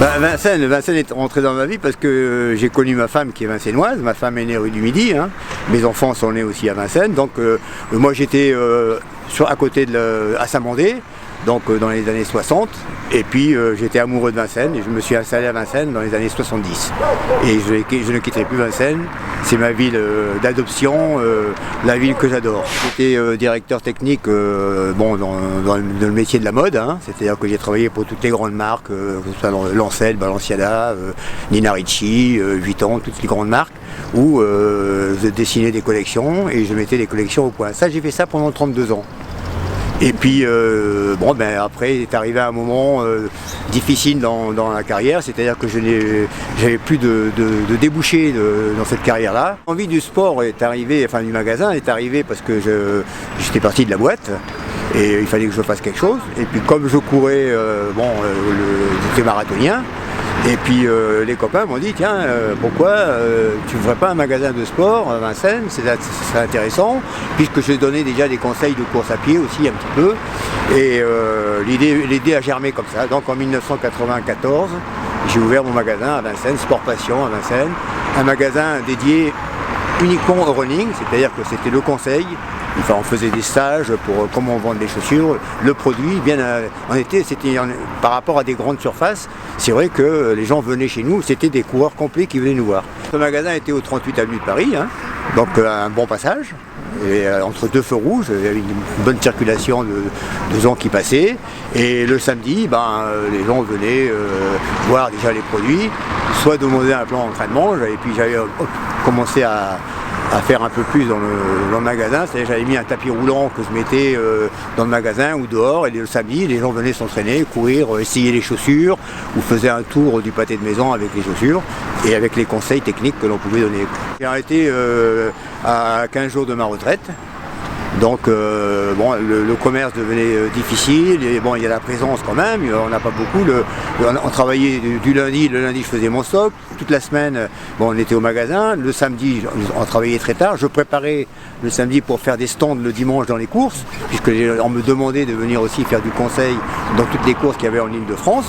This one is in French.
Vincennes est rentré dans ma vie parce que j'ai connu ma femme qui est vincenoise. Ma femme est née rue du Midi, hein. Mes enfants sont nés aussi à Vincennes. Donc moi j'étais à côté à Saint-Mandé, donc dans les années 60. Et puis j'étais amoureux de Vincennes et je me suis installé à Vincennes dans les années 70. Et je ne quitterai plus Vincennes. C'est ma ville d'adoption, la ville que j'adore. J'étais directeur technique dans le métier de la mode, hein. C'est-à-dire que j'ai travaillé pour toutes les grandes marques, que ce soit Lancel, Balenciaga, Nina Ricci, Vuitton, toutes les grandes marques, où je dessinais des collections et je mettais les collections au point. Ça, j'ai fait ça pendant 32 ans. Et puis après est arrivé un moment difficile dans la carrière, c'est-à-dire que j'avais plus de débouchés dans cette carrière-là. L'envie du sport est arrivée, enfin du magasin est arrivée parce que j'étais parti de la boîte et il fallait que je fasse quelque chose. Et puis comme je courais, j'étais marathonien. Et puis les copains m'ont dit tiens pourquoi tu ne ferais pas un magasin de sport à Vincennes, c'est intéressant, puisque je donnais déjà des conseils de course à pied aussi un petit peu. Et l'idée a germé comme ça. Donc en 1994, j'ai ouvert mon magasin à Vincennes, Sport Passion à Vincennes, un magasin dédié uniquement au running, c'est-à-dire que c'était le conseil. Enfin, on faisait des stages pour comment vendre les chaussures, le produit. En été, c'était par rapport à des grandes surfaces. C'est vrai que les gens venaient chez nous, c'était des coureurs complets qui venaient nous voir. Ce magasin était au 38 avenue de Paris, hein, donc un bon passage. Et, entre deux feux rouges, il y avait une bonne circulation de gens qui passaient. Et le samedi, les gens venaient voir déjà les produits, soit demander un plan d'entraînement. Et puis j'avais commencé à faire un peu plus dans le magasin, c'est-à-dire j'avais mis un tapis roulant que je mettais dans le magasin ou dehors, et le samedi les gens venaient s'entraîner, courir, essayer les chaussures, ou faisaient un tour du pâté de maison avec les chaussures et avec les conseils techniques que l'on pouvait donner. J'ai arrêté à 15 jours de ma retraite. Donc le commerce devenait difficile, et il y a la présence quand même, on n'a pas beaucoup. On travaillait du lundi, le lundi je faisais mon stock, toute la semaine on était au magasin, le samedi on travaillait très tard, je préparais le samedi pour faire des stands le dimanche dans les courses, puisque on me demandait de venir aussi faire du conseil dans toutes les courses qu'il y avait en Île-de-France.